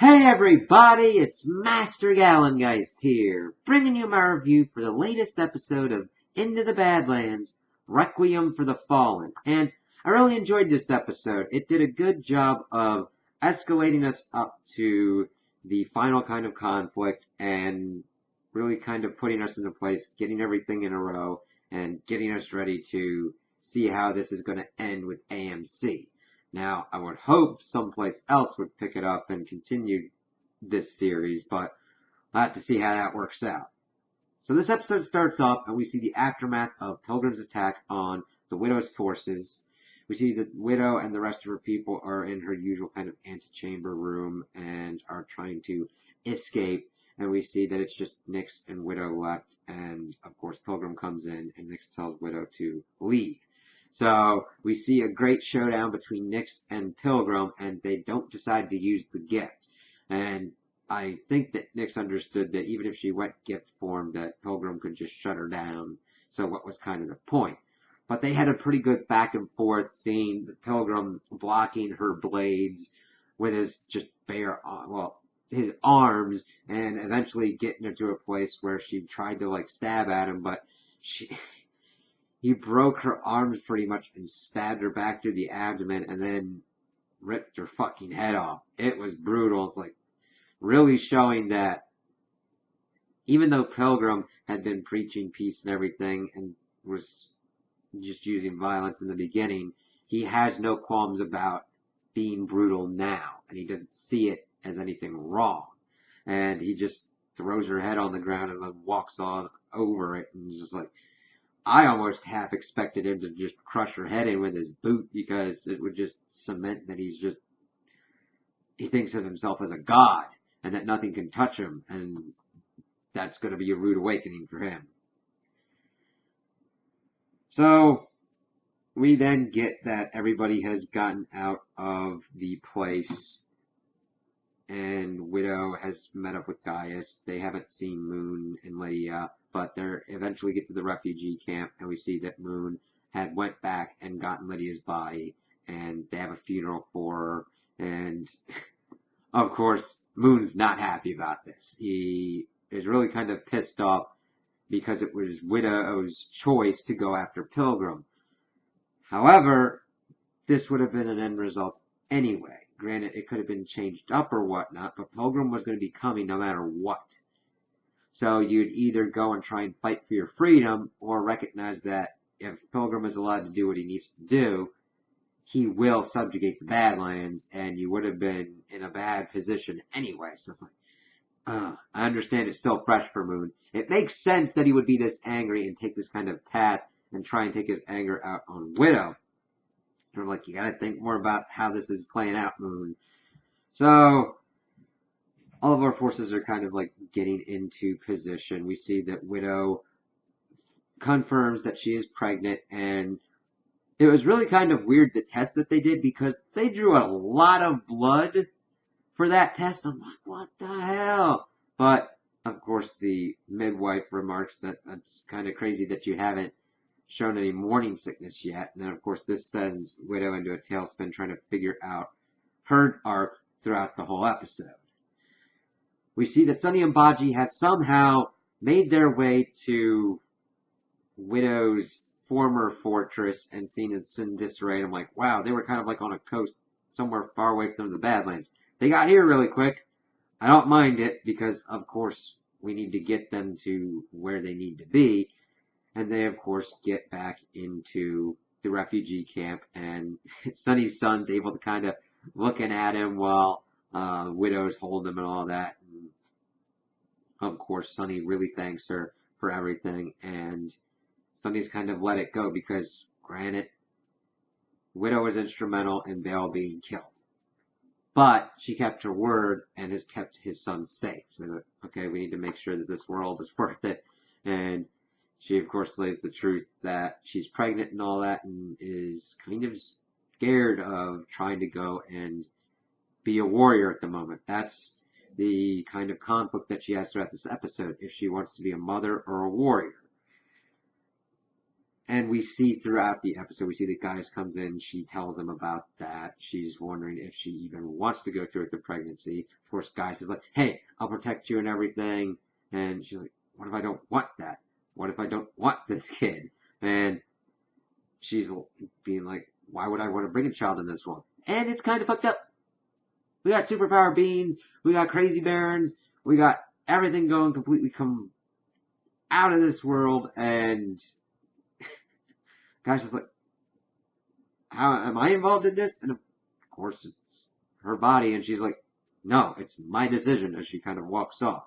Hey everybody, it's Master Gallengeist here, bringing you my review for the latest episode of Into the Badlands Requiem for the Fallen. And I really enjoyed this episode. It did a good job of escalating us up to the final kind of conflict and really kind of putting us into place, getting everything in a row, and getting us ready to see how this is going to end with AMC. Now, I would hope someplace else would pick it up and continue this series, but I'll have to see how that works out. So this episode starts off, and we see the aftermath of Pilgrim's attack on the Widow's forces. We see the Widow and the rest of her people are in her usual kind of antechamber room and are trying to escape. And we see that it's just Nyx and Widow left, and of course Pilgrim comes in, and Nyx tells Widow to leave. So we see a great showdown between Nyx and Pilgrim, and they don't decide to use the gift. And I think that Nyx understood that even if she went gift form, that Pilgrim could just shut her down. So what was kind of the point? But they had a pretty good back and forth, seeing the Pilgrim blocking her blades with his just his arms, and eventually getting her to a place where she tried to stab at him, but he broke her arms pretty much and stabbed her back through the abdomen and then ripped her fucking head off. It was brutal. It's really showing that even though Pilgrim had been preaching peace and everything and was just using violence in the beginning, he has no qualms about being brutal now, and he doesn't see it as anything wrong. And he just throws her head on the ground and then walks on over it, and just I almost half expected him to just crush her head in with his boot, because it would just cement that he thinks of himself as a god and that nothing can touch him, and that's going to be a rude awakening for him. So we then get that everybody has gotten out of the place, and Widow has met up with Gaius. They haven't seen Moon and Lydia, but they eventually get to the refugee camp, and we see that Moon had went back and gotten Lydia's body, and they have a funeral for her, and of course, Moon's not happy about this. He is really kind of pissed off because it was Widow's choice to go after Pilgrim. However, this would have been an end result anyway. Granted, it could have been changed up or whatnot, but Pilgrim was going to be coming no matter what. So you'd either go and try and fight for your freedom, or recognize that if Pilgrim is allowed to do what he needs to do, he will subjugate the Badlands, and you would have been in a bad position anyway. So it's I understand it's still fresh for Moon. It makes sense that he would be this angry and take this kind of path and try and take his anger out on Widow. You're you gotta think more about how this is playing out, Moon. So all of our forces are kind of getting into position. We see that Widow confirms that she is pregnant, and it was really kind of weird, the test that they did, because they drew a lot of blood for that test. I'm like, what the hell? But of course the midwife remarks that that's kind of crazy that you haven't shown any morning sickness yet. And then of course this sends Widow into a tailspin, trying to figure out her arc throughout the whole episode. We see that Sunny and Baji have somehow made their way to Widow's former fortress and seen it's in disarray. I'm like, wow, they were kind of on a coast somewhere far away from the Badlands. They got here really quick. I don't mind it, because of course we need to get them to where they need to be. And they of course get back into the refugee camp, and Sunny's son's able to kind of looking at him while Widow's holding him and all that. And of course Sunny really thanks her for everything, and Sunny's kind of let it go, because granted, Widow was instrumental in Bale being killed. But she kept her word and has kept his son safe. So, okay, we need to make sure that this world is worth it. And she, of course, lays the truth that she's pregnant and all that, and is kind of scared of trying to go and be a warrior at the moment. That's the kind of conflict that she has throughout this episode, if she wants to be a mother or a warrior. And we see throughout the episode, we see the Gaius comes in, she tells him about that. She's wondering if she even wants to go through with the pregnancy. Of course, Gaius is like, hey, I'll protect you and everything. And she's like, what if I don't want that? What if I don't want this kid? And she's being like, why would I want to bring a child in this world? And it's kind of fucked up. We got superpower beings, we got crazy barons, we got everything going completely come out of this world, and Guy's just like, how am I involved in this? And of course it's her body, and she's like, no, it's my decision, as she kind of walks off.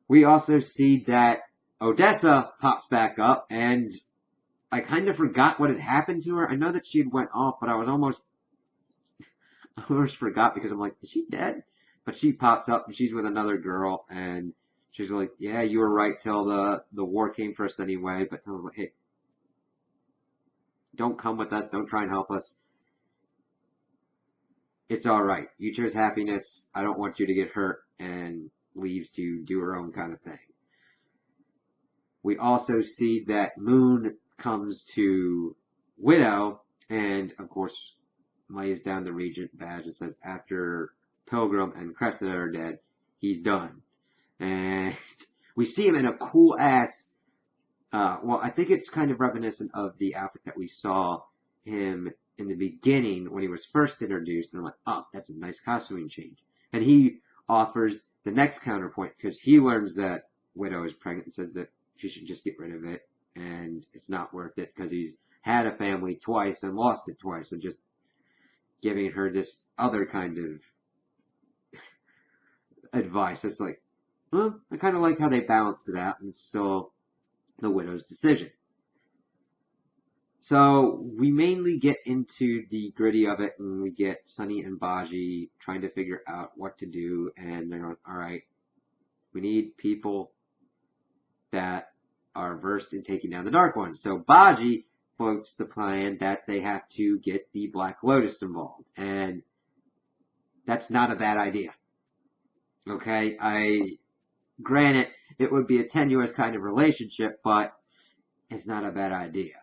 We also see that Odessa pops back up, and I kind of forgot what had happened to her. I know that she had went off, but I almost forgot because I'm like, is she dead? But she pops up, and she's with another girl, and she's like, yeah, you were right till the war came first anyway. But Til's like, hey, don't come with us. Don't try and help us. It's all right. You chose happiness. I don't want you to get hurt, and leaves to do her own kind of thing. We also see that Moon comes to Widow, and of course lays down the Regent badge and says, after Pilgrim and Cressida are dead, he's done. And we see him in a cool ass, well, I think it's kind of reminiscent of the outfit that we saw him in the beginning when he was first introduced. And I'm like, oh, that's a nice costuming change. And he offers the next counterpoint because he learns that Widow is pregnant and says that she should just get rid of it. And it's not worth it because he's had a family twice and lost it twice. And just giving her this other kind of advice. It's like, well, I kind of like how they balanced it out, and it's still the widow's decision. So we mainly get into the gritty of it, and we get Sunny and Baji trying to figure out what to do, and they're going, all right, we need people that are versed in taking down the Dark Ones. So Baji floats the plan that they have to get the Black Lotus involved, and that's not a bad idea. Okay, granted, it would be a tenuous kind of relationship, but it's not a bad idea.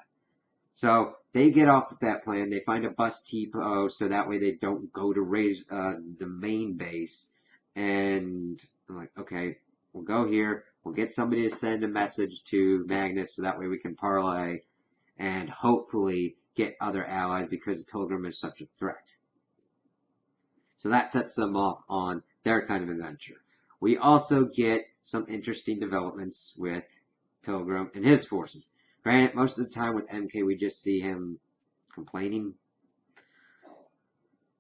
So they get off with that plan. They find a bus depot so that way they don't go to raise the main base. And I'm like, okay, we'll go here. We'll get somebody to send a message to Magnus so that way we can parlay and hopefully get other allies because Pilgrim is such a threat. So that sets them off on their kind of adventure. We also get some interesting developments with Pilgrim and his forces. Granted, most of the time with MK, we just see him complaining.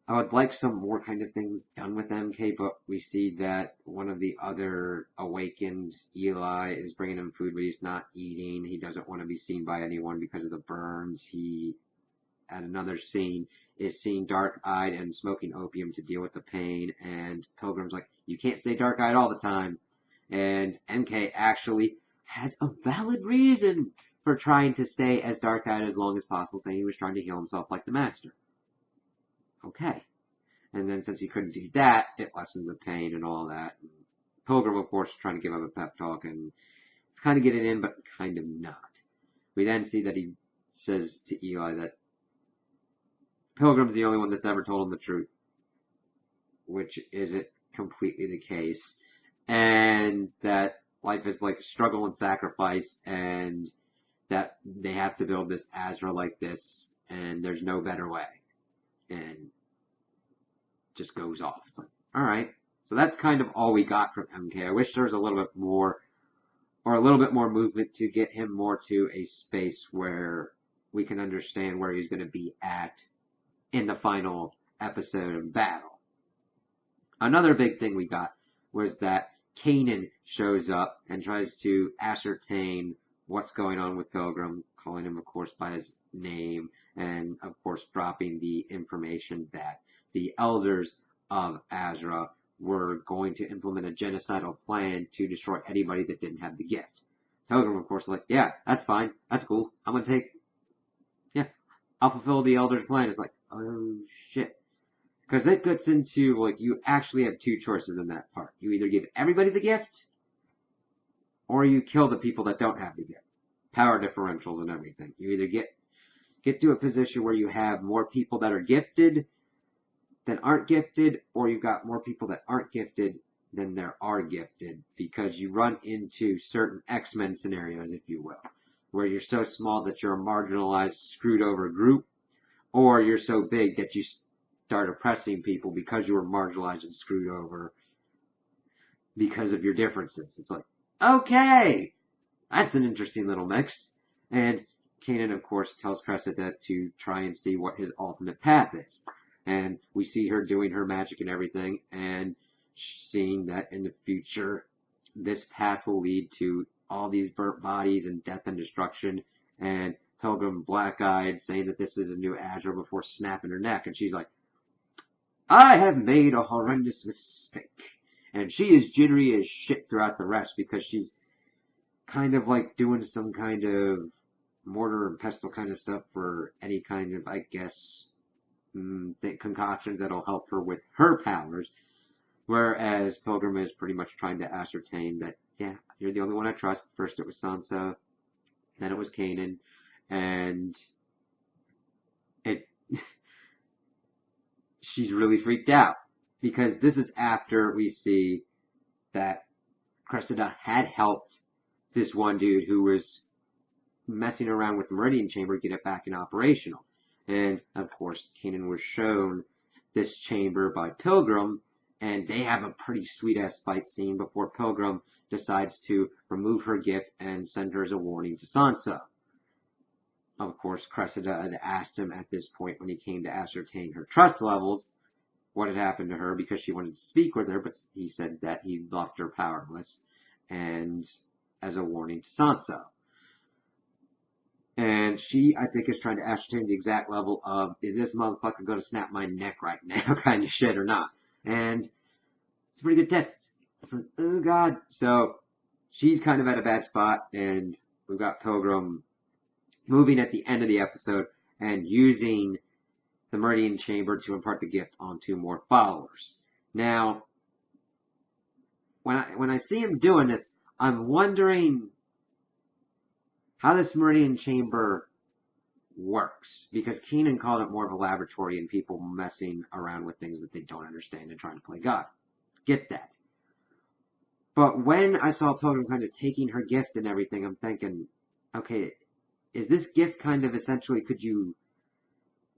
I would like some more kind of things done with MK, but we see that one of the other awakened Eli is bringing him food, but he's not eating. He doesn't want to be seen by anyone because of the burns. He, at another scene, is seen dark-eyed and smoking opium to deal with the pain, and Pilgrim's like, you can't stay dark-eyed all the time. And MK actually has a valid reason for trying to stay as dark-eyed as long as possible, saying he was trying to heal himself like the Master. Okay. And then since he couldn't do that, it lessens the pain and all that. And Pilgrim, of course, is trying to give him a pep talk, and it's kind of getting in, but kind of not. We then see that he says to Eli that Pilgrim's the only one that's ever told him the truth, which isn't completely the case, and that life is like struggle and sacrifice, and that they have to build this Azra like this, and there's no better way, and just goes off. It's like, alright, so that's kind of all we got from MK. I wish there was a little bit more, or a little bit more movement to get him more to a space where we can understand where he's going to be at in the final episode of battle. Another big thing we got was that Kanan shows up and tries to ascertain what's going on with Pilgrim, calling him, of course, by his name, and, of course, dropping the information that the elders of Azra were going to implement a genocidal plan to destroy anybody that didn't have the gift. Pilgrim, of course, is like, yeah, that's fine, that's cool, I'll fulfill the elders' plan. It's like, oh, shit. Because it gets into, like, you actually have two choices in that part. You either give everybody the gift, or you kill the people that don't have the gift. power differentials and everything. You either get to a position where you have more people that are gifted than aren't gifted, or you've got more people that aren't gifted than there are gifted, because you run into certain X-Men scenarios, if you will, where you're so small that you're a marginalized, screwed over group, or you're so big that you start oppressing people because you were marginalized and screwed over because of your differences. It's like, okay, that's an interesting little mix. And Kanan, of course, tells Cressida to try and see what his ultimate path is. And we see her doing her magic and everything, and seeing that in the future, this path will lead to all these burnt bodies and death and destruction. And Pilgrim, black-eyed, saying that this is a new Azure before snapping her neck. And she's like, I have made a horrendous mistake. And she is jittery as shit throughout the rest, because she's kind of like doing some kind of mortar and pestle kind of stuff for any kind of, I guess, concoctions that'll help her with her powers. Whereas Pilgrim is pretty much trying to ascertain that, yeah, you're the only one I trust. First it was Sansa, then it was Kanan, and she's really freaked out, because this is after we see that Cressida had helped this one dude who was messing around with the Meridian Chamber to get it back in operational. And, of course, Kanan was shown this chamber by Pilgrim, and they have a pretty sweet-ass fight scene before Pilgrim decides to remove her gift and send her as a warning to Sansa. Of course, Cressida had asked him at this point, when he came to ascertain her trust levels, what had happened to her, because she wanted to speak with her, but he said that he left her powerless, and as a warning to Sansa. And she, I think, is trying to ascertain the exact level of, is this motherfucker going to snap my neck right now kind of shit or not? And it's a pretty good test. It's like, oh god. So she's kind of at a bad spot, and we've got Pilgrim moving at the end of the episode and using the Meridian Chamber to impart the gift onto more followers. Now, when I see him doing this, I'm wondering how this Meridian Chamber works, because Kanan called it more of a laboratory and people messing around with things that they don't understand and trying to play God. Get that. But when I saw Pilgrim kind of taking her gift and everything, I'm thinking, okay, is this gift kind of essentially, could you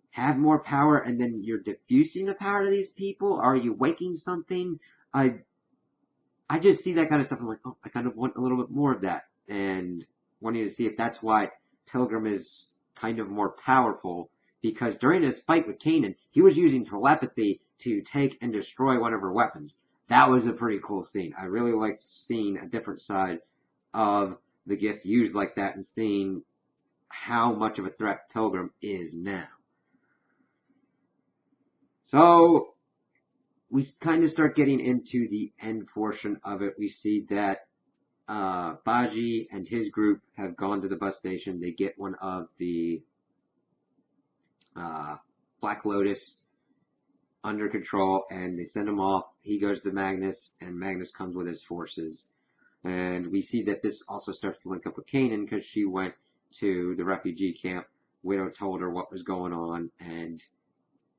have more power and then you're diffusing the power to these people? Are you waking something? I just see that kind of stuff. I'm like, oh, I kind of want a little bit more of that. And wanting to see if that's why Pilgrim is kind of more powerful, because during his fight with Kanan, he was using telepathy to take and destroy one of her weapons. That was a pretty cool scene. I really liked seeing a different side of the gift used like that, and seeing how much of a threat Pilgrim is now. So we kind of start getting into the end portion of it. We see that Baji and his group have gone to the bus station. They get one of the Black Lotus under control, and they send him off. He goes to Magnus, and Magnus comes with his forces. And we see that this also starts to link up with Kanan, because she went to the refugee camp. Widow told her what was going on, and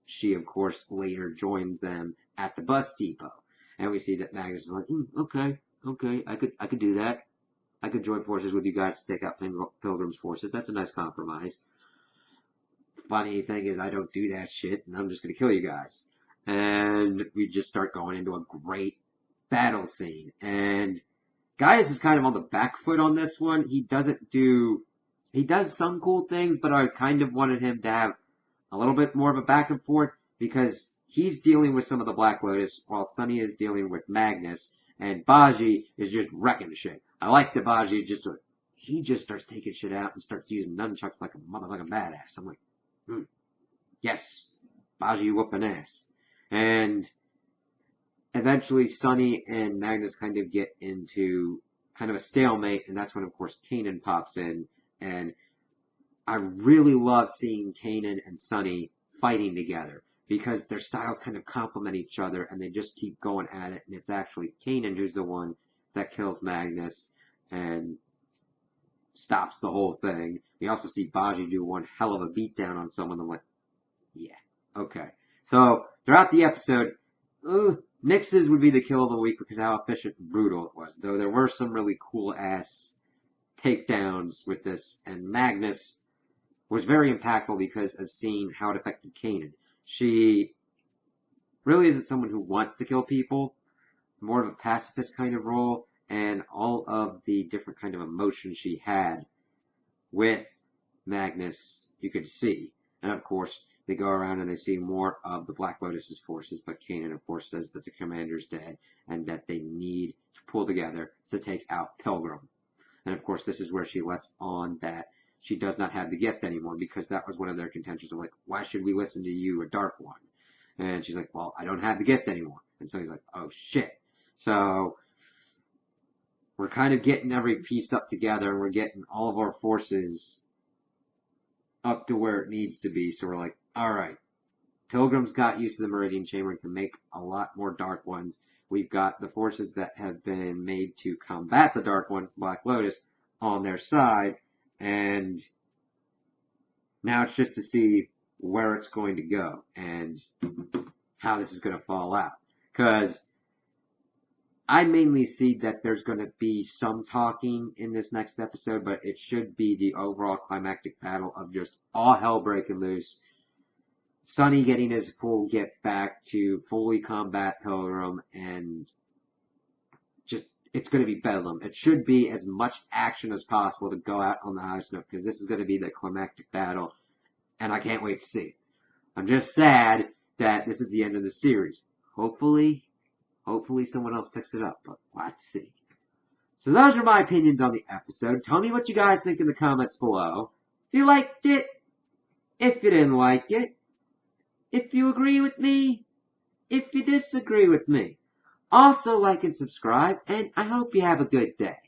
she, of course, later joins them at the bus depot. And we see that Magnus is like, okay, I could do that. I could join forces with you guys to take out Pilgrim's forces. That's a nice compromise. Funny thing is, I don't do that shit, and I'm just going to kill you guys. And we just start going into a great battle scene. And Gaius is kind of on the back foot on this one. He does some cool things, but I kind of wanted him to have a little bit more of a back and forth, because he's dealing with some of the Black Lotus, while Sunny is dealing with Magnus, and Baji is just wrecking shit. I like that Baji he just starts taking shit out and starts using nunchucks like a motherfucking badass. I'm like, yes, Baji whooping ass. And eventually Sunny and Magnus kind of get into kind of a stalemate, and that's when, of course, Kanan pops in. And I really love seeing Kanan and Sunny fighting together, because their styles kind of complement each other, and they just keep going at it. And it's actually Kanan who's the one that kills Magnus, and stops the whole thing. We also see Baji do one hell of a beatdown on someone. I'm like, yeah, okay. So throughout the episode, Nix's would be the kill of the week because of how efficient and brutal it was. Though there were some really cool ass takedowns with this, and Magnus was very impactful because of seeing how it affected Kanan. She really isn't someone who wants to kill people, more of a pacifist kind of role, and all of the different kind of emotions she had with Magnus you could see. And of course, they go around and they see more of the Black Lotus's forces, but Kanan, of course, says that the commander's dead and that they need to pull together to take out Pilgrim. And of course, this is where she lets on that she does not have the gift anymore, because that was one of their contentions of like, why should we listen to you, a Dark One? And she's like, well, I don't have the gift anymore. And so he's like, oh shit. So we're kind of getting every piece up together, and we're getting all of our forces up to where it needs to be. So we're like, all right, Pilgrim's got used to the Meridian Chamber and can make a lot more Dark Ones. We've got the forces that have been made to combat the Dark Ones, Black Lotus, on their side, and now it's just to see where it's going to go and how this is going to fall out. Because I mainly see that there's going to be some talking in this next episode, but it should be the overall climactic battle of just all hell breaking loose. Sonny getting his full gift back to fully combat Pilgrim, and just, it's going to be bedlam. It should be as much action as possible to go out on the highest note, because this is going to be the climactic battle, and I can't wait to see it. I'm just sad that this is the end of the series. Hopefully someone else picks it up, but let's see. So those are my opinions on the episode. Tell me what you guys think in the comments below. If you liked it, if you didn't like it, if you agree with me, if you disagree with me. Also like and subscribe, and I hope you have a good day.